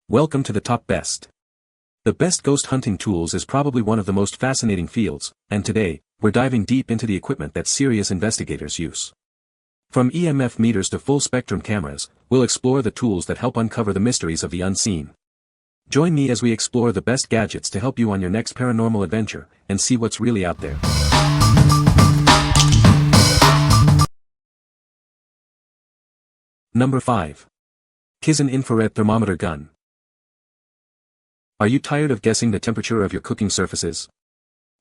Welcome to the top best. The best ghost hunting tools is probably one of the most fascinating fields, and today, we're diving deep into the equipment that serious investigators use. From EMF meters to full-spectrum cameras, we'll explore the tools that help uncover the mysteries of the unseen. Join me as we explore the best gadgets to help you on your next paranormal adventure, and see what's really out there. Number 5. Kizen Infrared Thermometer Gun. Are you tired of guessing the temperature of your cooking surfaces?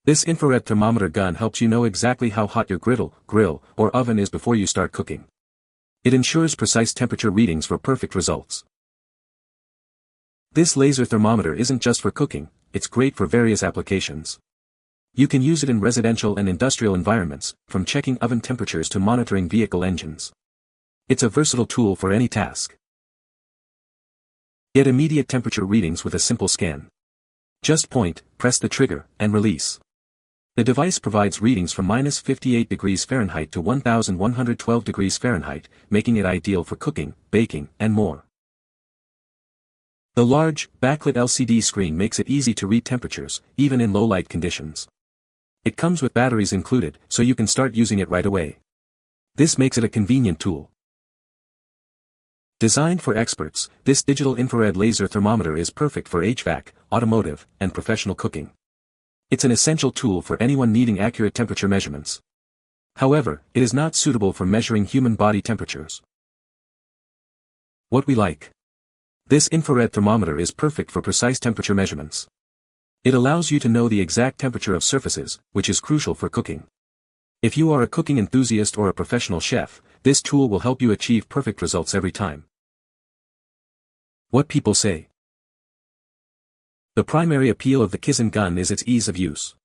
This infrared thermometer gun helps you know exactly how hot your grill, or oven is before you start cooking. It ensures precise temperature readings for perfect results. This laser thermometer isn't just for cooking, it's great for various applications. You can use it in residential and industrial environments, from checking oven temperatures to monitoring vehicle engines. It's a versatile tool for any task. Get immediate temperature readings with a simple scan. Just point, press the trigger, and release. The device provides readings from -58 degrees Fahrenheit to 1112 degrees Fahrenheit, making it ideal for cooking, baking, and more. The large, backlit LCD screen makes it easy to read temperatures, even in low-light conditions. It comes with batteries included, so you can start using it right away. This makes it a convenient tool. Designed for experts, this digital infrared laser thermometer is perfect for HVAC, automotive, and professional cooking. It's an essential tool for anyone needing accurate temperature measurements. However, it is not suitable for measuring human body temperatures. What we like. This infrared thermometer is perfect for precise temperature measurements. It allows you to know the exact temperature of surfaces, which is crucial for cooking. If you are a cooking enthusiast or a professional chef, this tool will help you achieve perfect results every time. What people say. The primary appeal of the Kizen gun is its ease of use.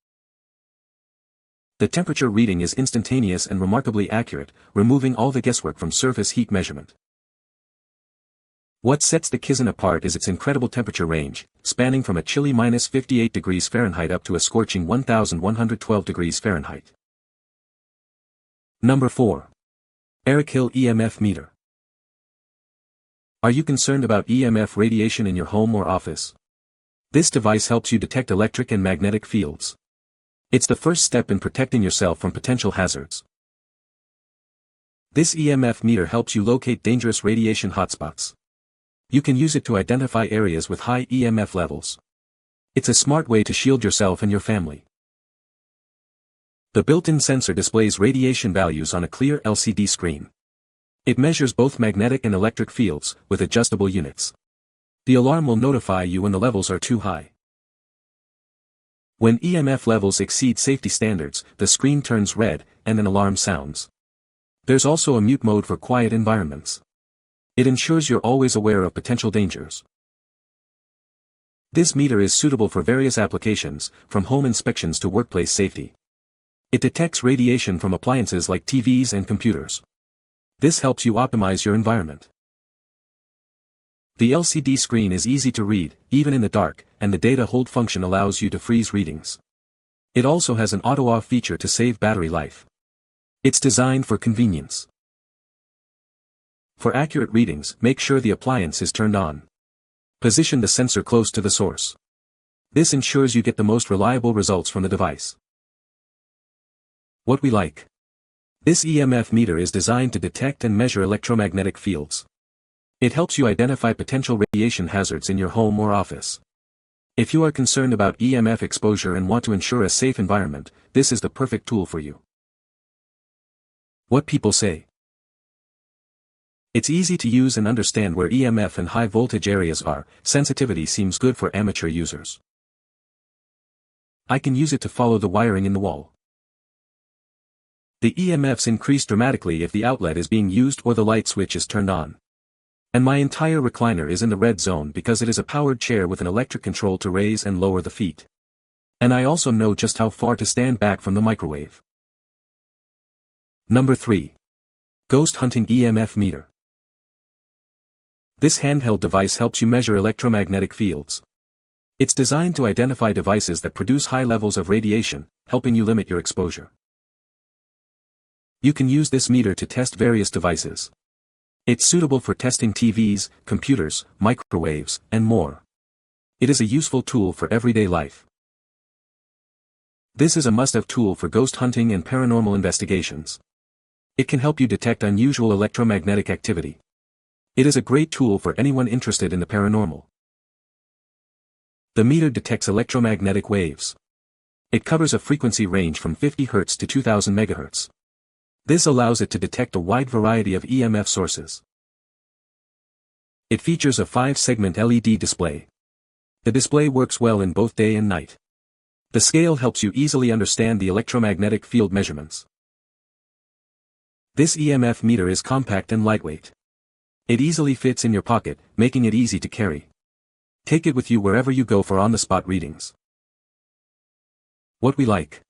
The temperature reading is instantaneous and remarkably accurate, removing all the guesswork from surface heat measurement. What sets the Kizen apart is its incredible temperature range, spanning from a chilly -58 degrees Fahrenheit up to a scorching 1112 degrees Fahrenheit. Number 4. ERICKHILL EMF Meter. Are you concerned about EMF radiation in your home or office? This device helps you detect electric and magnetic fields. It's the first step in protecting yourself from potential hazards. This EMF meter helps you locate dangerous radiation hotspots. You can use it to identify areas with high EMF levels. It's a smart way to shield yourself and your family. The built-in sensor displays radiation values on a clear LCD screen. It measures both magnetic and electric fields, with adjustable units. The alarm will notify you when the levels are too high. When EMF levels exceed safety standards, the screen turns red, and an alarm sounds. There's also a mute mode for quiet environments. It ensures you're always aware of potential dangers. This meter is suitable for various applications, from home inspections to workplace safety. It detects radiation from appliances like TVs and computers. This helps you optimize your environment. The LCD screen is easy to read, even in the dark, and the data hold function allows you to freeze readings. It also has an auto-off feature to save battery life. It's designed for convenience. For accurate readings, make sure the appliance is turned on. Position the sensor close to the source. This ensures you get the most reliable results from the device. What we like. This EMF meter is designed to detect and measure electromagnetic fields. It helps you identify potential radiation hazards in your home or office. If you are concerned about EMF exposure and want to ensure a safe environment, this is the perfect tool for you. What people say. It's easy to use and understand where EMF and high voltage areas are. Sensitivity seems good for amateur users. I can use it to follow the wiring in the wall. The EMFs increase dramatically if the outlet is being used or the light switch is turned on. And my entire recliner is in the red zone because it is a powered chair with an electric control to raise and lower the feet. And I also know just how far to stand back from the microwave. Number 3. Ghost Hunting EMF Meter. This handheld device helps you measure electromagnetic fields. It's designed to identify devices that produce high levels of radiation, helping you limit your exposure. You can use this meter to test various devices. It's suitable for testing TVs, computers, microwaves, and more. It is a useful tool for everyday life. This is a must-have tool for ghost hunting and paranormal investigations. It can help you detect unusual electromagnetic activity. It is a great tool for anyone interested in the paranormal. The meter detects electromagnetic waves. It covers a frequency range from 50 Hz to 2000 MHz. This allows it to detect a wide variety of EMF sources. It features a 5-segment LED display. The display works well in both day and night. The scale helps you easily understand the electromagnetic field measurements. This EMF meter is compact and lightweight. It easily fits in your pocket, making it easy to carry. Take it with you wherever you go for on-the-spot readings. What we like.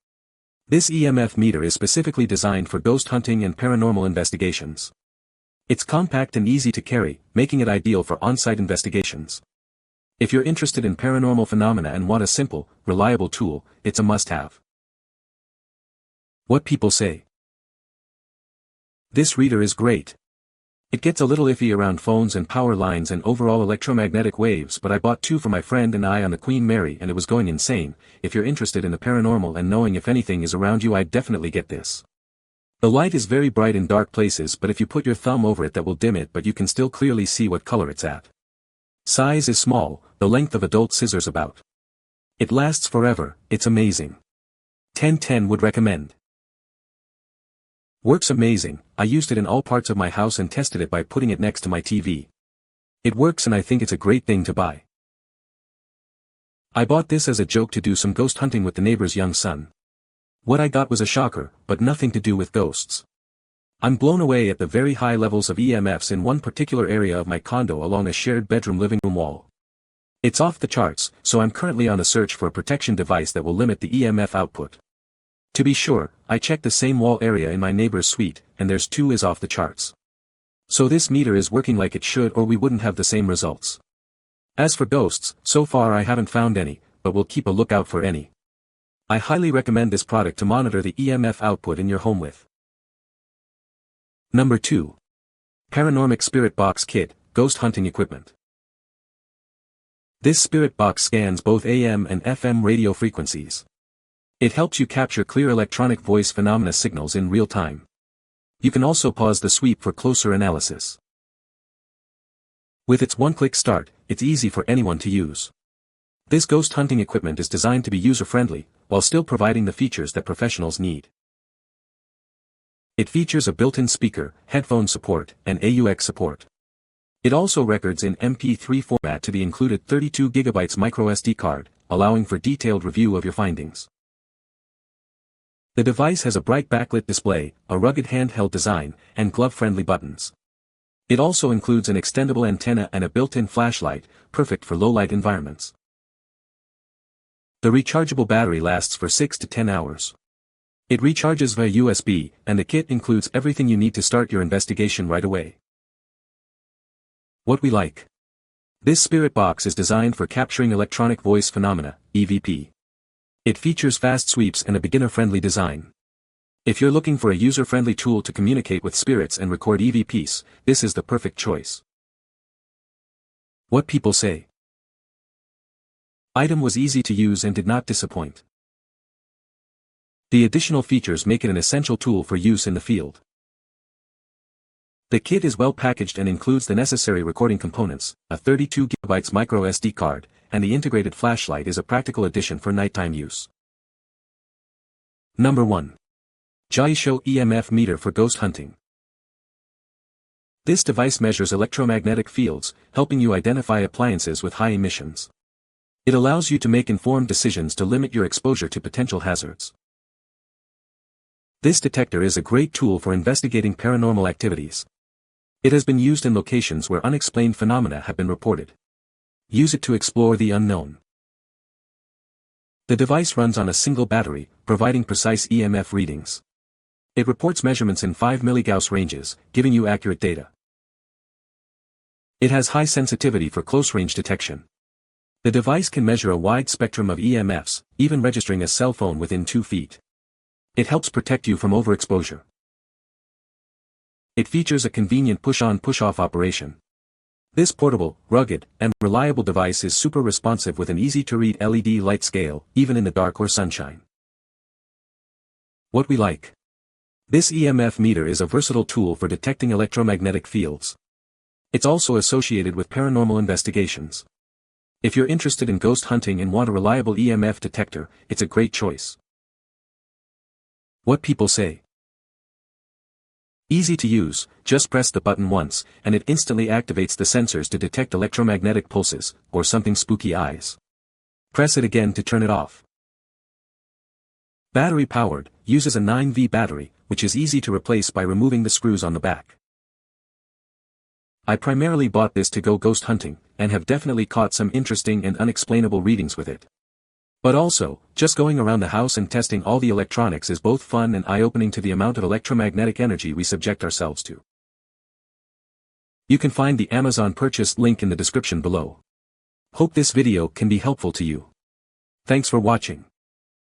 This EMF meter is specifically designed for ghost hunting and paranormal investigations. It's compact and easy to carry, making it ideal for on-site investigations. If you're interested in paranormal phenomena and want a simple, reliable tool, it's a must-have. What people say. This reader is great. It gets a little iffy around phones and power lines and overall electromagnetic waves, but I bought 2 for my friend and I on the Queen Mary and it was going insane. If you're interested in the paranormal and knowing if anything is around you, I'd definitely get this. The light is very bright in dark places, but if you put your thumb over it that will dim it, but you can still clearly see what color it's at. Size is small, the length of adult scissors about. It lasts forever, it's amazing. 10/10 would recommend. Works amazing. I used it in all parts of my house and tested it by putting it next to my TV. It works and I think it's a great thing to buy. I bought this as a joke to do some ghost hunting with the neighbor's young son. What I got was a shocker, but nothing to do with ghosts. I'm blown away at the very high levels of EMFs in one particular area of my condo along a shared bedroom living room wall. It's off the charts, so I'm currently on a search for a protection device that will limit the EMF output. To be sure, I checked the same wall area in my neighbor's suite, and theirs too is off the charts. So this meter is working like it should, or we wouldn't have the same results. As for ghosts, so far I haven't found any, but we'll keep a lookout for any. I highly recommend this product to monitor the EMF output in your home with. Number 2. PARANORMIC Spirit Box Kit, Ghost Hunting Equipment. This spirit box scans both AM and FM radio frequencies. It helps you capture clear electronic voice phenomena signals in real time. You can also pause the sweep for closer analysis. With its one-click start, it's easy for anyone to use. This ghost hunting equipment is designed to be user-friendly, while still providing the features that professionals need. It features a built-in speaker, headphone support, and AUX support. It also records in MP3 format to the included 32 GB microSD card, allowing for detailed review of your findings. The device has a bright backlit display, a rugged handheld design, and glove-friendly buttons. It also includes an extendable antenna and a built-in flashlight, perfect for low-light environments. The rechargeable battery lasts for 6 to 10 hours. It recharges via USB, and the kit includes everything you need to start your investigation right away. What we like. This spirit box is designed for capturing electronic voice phenomena, EVP. It features fast sweeps and a beginner-friendly design. If you're looking for a user-friendly tool to communicate with spirits and record EVPs, this is the perfect choice. What people say. Item was easy to use and did not disappoint. The additional features make it an essential tool for use in the field. The kit is well packaged and includes the necessary recording components, a 32 GB microSD card, and the integrated flashlight is a practical addition for nighttime use. Number 1. JahyShow EMF Meter for Ghost Hunting. This device measures electromagnetic fields, helping you identify appliances with high emissions. It allows you to make informed decisions to limit your exposure to potential hazards. This detector is a great tool for investigating paranormal activities. It has been used in locations where unexplained phenomena have been reported. Use it to explore the unknown. The device runs on a single battery, providing precise EMF readings. It reports measurements in 5 milligauss ranges, giving you accurate data. It has high sensitivity for close-range detection. The device can measure a wide spectrum of EMFs, even registering a cell phone within 2 feet. It helps protect you from overexposure. It features a convenient push-on push-off operation. This portable, rugged, and reliable device is super responsive with an easy-to-read LED light scale, even in the dark or sunshine. What we like. This EMF meter is a versatile tool for detecting electromagnetic fields. It's also associated with paranormal investigations. If you're interested in ghost hunting and want a reliable EMF detector, it's a great choice. What people say. Easy to use, just press the button once, and it instantly activates the sensors to detect electromagnetic pulses, or something spooky eyes. Press it again to turn it off. Battery powered, uses a 9V battery, which is easy to replace by removing the screws on the back. I primarily bought this to go ghost hunting, and have definitely caught some interesting and unexplainable readings with it. But also, just going around the house and testing all the electronics is both fun and eye-opening to the amount of electromagnetic energy we subject ourselves to. You can find the Amazon purchase link in the description below. Hope this video can be helpful to you. Thanks for watching.